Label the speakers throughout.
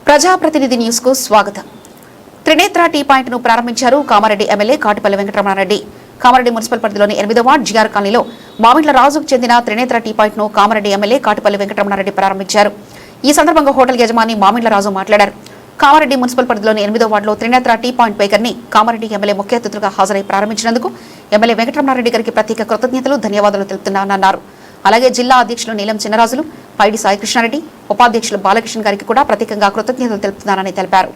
Speaker 1: ప్రజాప్రతినిధి న్యూస్ కు స్వాగతం. త్రినేత్ర టీ పాయింట్ ను ప్రారంభించారు కామారెడ్డి ఎమ్మెల్యే కాటుపల్లి వెంకటరమణారెడ్డి. కామారెడ్డి మున్సిపల్ పరిధిలోని 8వ వార్డు జిఆర్ కాలనీలో మామిండ్ల రాజుకు చెందిన త్రినేత్ర టీ పాయింట్ ను కామారెడ్డి ఎమ్మెల్యే కాటుపల్లి వెంకటరమణారెడ్డి ప్రారంభించారు. ఈ సందర్భంగా హోటల్ యజమాని మామిండ్ల రాజు మాట్లాడారు. కామారెడ్డి మున్సిపల్ పరిధిలోని 8వ వార్డులో త్రినేత్ర టీ పాయింట్ బేకర్ ని కామారెడ్డి ఎమ్మెల్యే ముఖ్య అతిథిగా హాజరై ప్రారంభించినందుకు ఎమ్మెల్యే వెంకటరమణారెడ్డి గారికి ప్రత్యేక కృతజ్ఞతలు, ధన్యవాదాలు తెలుపుతున్నానన్నారు. అలాగే జిల్లా అధ్యక్షులు నీలం చిన్నరాజులు, పైడి సాయికృష్ణారెడ్డి, ఉపాధ్యక్షులు బాలకృష్ణ గారికి కూడా ప్రత్యేకంగా కృతజ్ఞతలు తెలుపుతున్నారని తెలిపారు.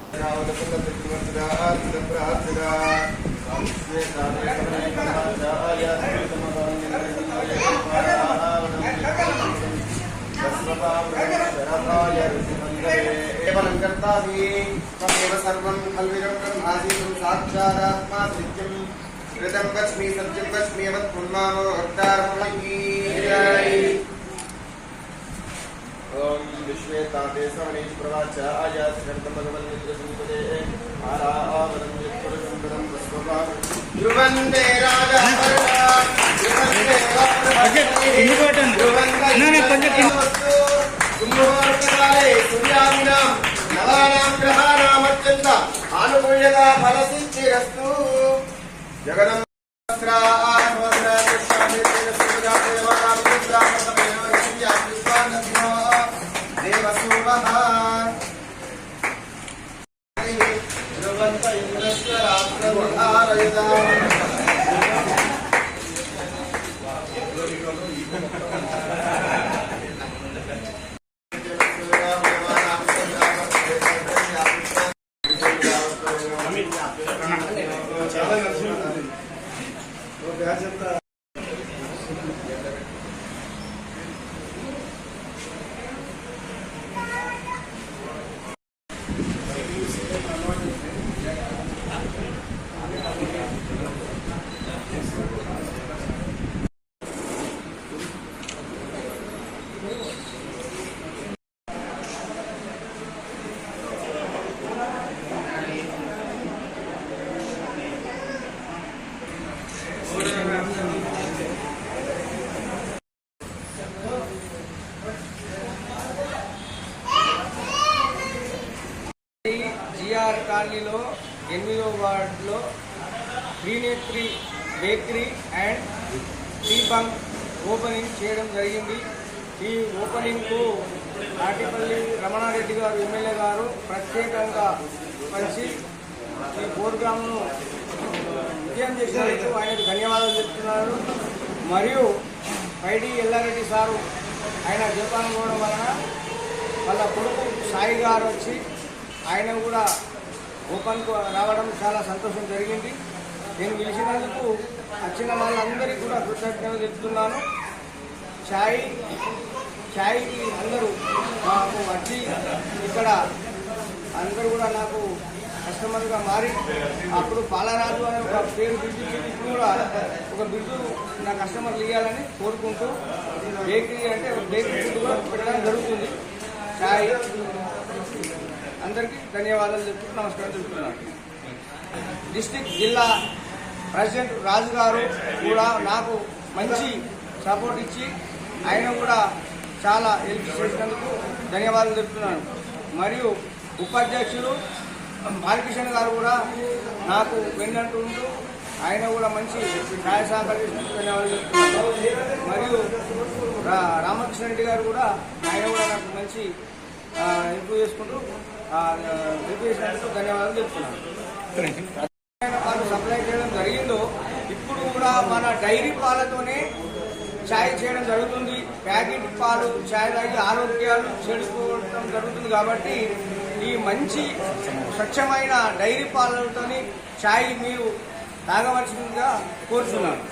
Speaker 2: ओम विश्वेताते सवनेश प्रवाच आयात कर्तम भगवन् निजसंपदे आरावरं यत्पुरुषं वस्वभाव ध्रुवन्दे राजा ध्रुवन्दे कुम्भवर्तकाले सूर्यामिनां नवानां ग्रहाणाम् अत्यन्त आनुकूल्यता फलसिद्धिरस्तु जगदं
Speaker 3: జిఆర్ కాలనీలో 8వ వార్డులో Trinetri bakery and tea bunk opening చేయడం జరిగింది. ఈ ఓపెనింగ్కు కాటిపల్లి రమణారెడ్డి గారు ఎమ్మెల్యే గారు ప్రత్యేకంగా కలిసి ఈ ప్రోగ్రాంను విజయం చేసినందుకు ఆయనకు ధన్యవాదాలు చెప్తున్నారు. మరియు పైడి ఎల్లారెడ్డి సారు ఆయన జపానుకోవడం వలన వాళ్ళ కొడుకు సాయి గారు వచ్చి ఆయన కూడా ఓపెన్కు రావడం చాలా సంతోషం జరిగింది. నేను పిలిచినందుకు వచ్చిన వాళ్ళందరికీ కూడా కృతజ్ఞతలు చెప్తున్నాను. ఛాయ్కి అందరూ మాకు వచ్చి ఇక్కడ అందరూ కూడా నాకు కస్టమర్గా మారి అప్పుడు పాలరాజు అనే ఒక పేరు బిడ్డు కూడా ఒక బిడ్డు నా కస్టమర్లు ఇవ్వాలని కోరుకుంటూ బేకరీ అంటే బేకరీ ఫుడ్ కూడా పెట్టడం జరుగుతుంది. ఛాయ్ అందరికీ ధన్యవాదాలు చెప్తూ నమస్కారం చెప్తున్నాను. డిస్ట్రిక్ట్ జిల్లా ప్రెసిడెంట్ రాజు గారు కూడా నాకు మంచి సపోర్ట్ ఇచ్చి ఆయన కూడా చాలా హెల్ప్ చేసినందుకు ధన్యవాదాలు చెప్తున్నాను. మరియు ఉపాధ్యక్షులు బాలకృష్ణ గారు కూడా నాకు వెన్నంటూ ఆయన కూడా మంచి సహాయ సహకరించినందుకు ధన్యవాదాలు చెప్తున్నాను. మరియు రామకృష్ణ రెడ్డి గారు కూడా ఆయన కూడా నాకు మంచి ఇంప్రూవ్ చేసుకుంటూ ధన్యవాదాలు చెప్తున్నాను. పాలు సప్లై చేయడం జరిగిందో ఇప్పుడు కూడా మన డైరీ పాలతోనే ఛాయ్ చేయడం జరుగుతుంది. ప్యాకెట్ పాలు ఛాయ్ తాగి ఆరోగ్యాలు చెడిపోవడం జరుగుతుంది. కాబట్టి ఈ మంచి స్వచ్ఛమైన డైరీ పాలతోని ఛాయ్ మీరు తాగవలసిందిగా కోరుతున్నాను.